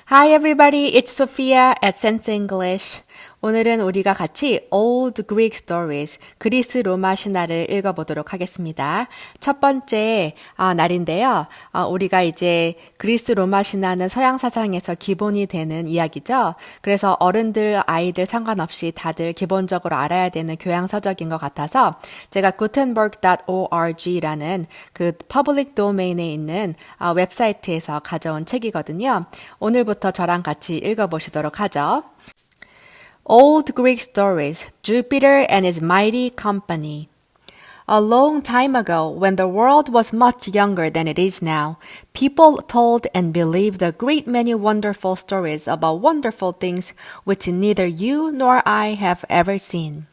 Hi everybody, it's Sophia at Sense English. 오늘은 우리가 같이 Old Greek Stories, 그리스로마신화를 읽어보도록 하겠습니다. 첫 번째 날인데요. 우리가 이제 그리스로마신화는 서양 사상에서 기본이 되는 이야기죠. 그래서 어른들, 아이들 상관없이 다들 기본적으로 알아야 되는 교양서적인 것 같아서 제가 gutenberg.org라는 그 퍼블릭 도메인에 있는 웹사이트에서 가져온 책이거든요. 오늘부터 저랑 같이 읽어보시도록 하죠. Old Greek Stories, Jupiter and his Mighty Company. A long time ago, when the world was much younger than it is now, people told and believed a great many wonderful stories about wonderful things which neither you nor I have ever seen.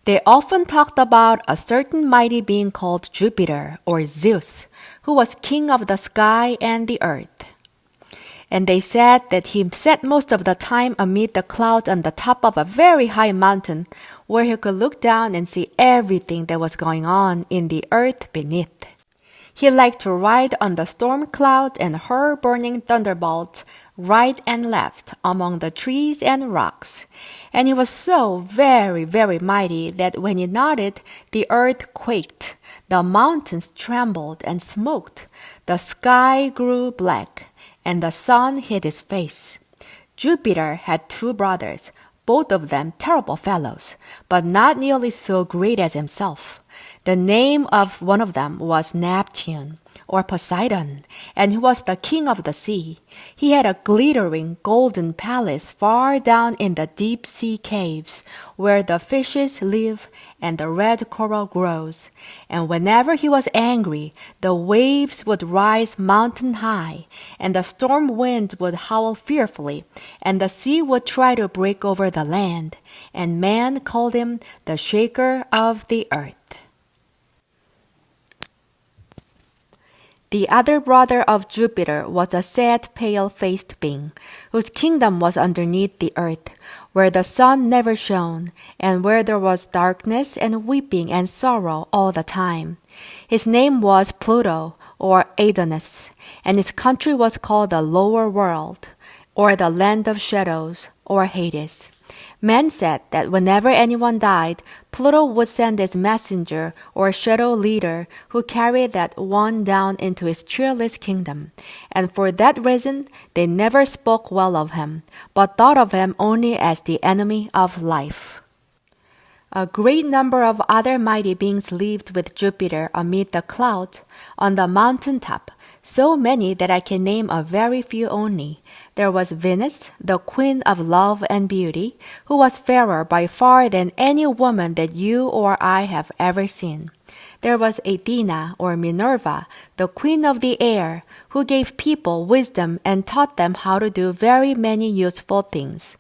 They often talked about a certain mighty being called Jupiter, or Zeus, who was king of the sky and the earth. And they said that he sat most of the time amid the clouds on the top of a very high mountain, where he could look down and see everything that was going on in the earth beneath. He liked to ride on the storm clouds and hurl burning thunderbolts right and left among the trees and rocks. And he was so very, very mighty that when he nodded, the earth quaked, the mountains trembled and smoked, the sky grew black, and the sun hid his face. Jupiter had two brothers, both of them terrible fellows, but not nearly so great as himself. The name of one of them was Neptune, or Poseidon, and he was the king of the sea. He had a glittering golden palace far down in the deep sea caves, where the fishes live and the red coral grows. And whenever he was angry, the waves would rise mountain high, and the storm wind would howl fearfully, and the sea would try to break over the land. And man called him the shaker of the earth. The other brother of Jupiter was a sad, pale-faced being, whose kingdom was underneath the earth, where the sun never shone, and where there was darkness and weeping and sorrow all the time. His name was Pluto, or Adonis, and his country was called the lower world, or the land of shadows, or Hades. Men said that whenever anyone died, Pluto would send his messenger or shadow leader who carried that one down into his cheerless kingdom. And for that reason, they never spoke well of him, but thought of him only as the enemy of life. A great number of other mighty beings lived with Jupiter amid the clouds on the mountain top, so many that I can name a very few only. There was Venus, the queen of love and beauty, who was fairer by far than any woman that you or I have ever seen. There was Athena, or Minerva, the queen of the air, who gave people wisdom and taught them how to do very many useful things.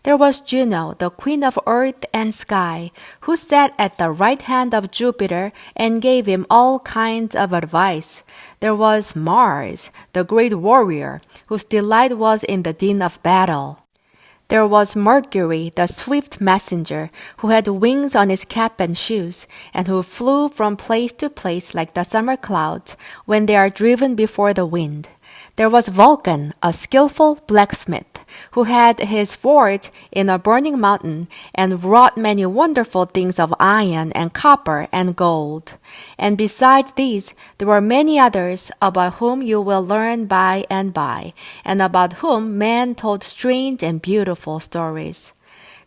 There was Juno, the queen of earth and sky, who sat at the right hand of Jupiter and gave him all kinds of advice. There was Mars, the great warrior, whose delight was in the din of battle. There was Mercury, the swift messenger, who had wings on his cap and shoes, and who flew from place to place like the summer clouds when they are driven before the wind. There was Vulcan, a skillful blacksmith, who had his forge in a burning mountain and wrought many wonderful things of iron and copper and gold. And besides these, there were many others about whom you will learn by, and about whom men told strange and beautiful stories.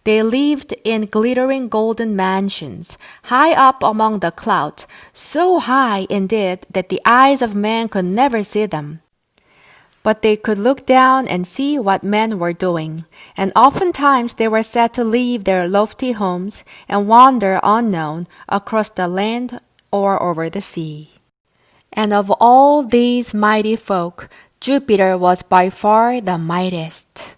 They lived in glittering golden mansions, high up among the clouds, so high indeed that the eyes of man could never see them. But they could look down and see what men were doing, and oftentimes they were said to leave their lofty homes and wander unknown across the land or over the sea. And of all these mighty folk, Jupiter was by far the mightiest.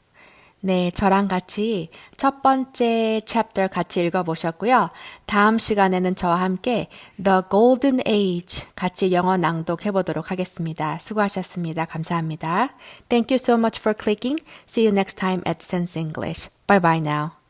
네, 저랑 같이 첫 번째 챕터 같이 읽어보셨고요. 다음 시간에는 저와 함께 The Golden Age 같이 영어 낭독해보도록 하겠습니다. 수고하셨습니다. 감사합니다. Thank you so much for clicking. See you next time at Sense English. Bye bye now.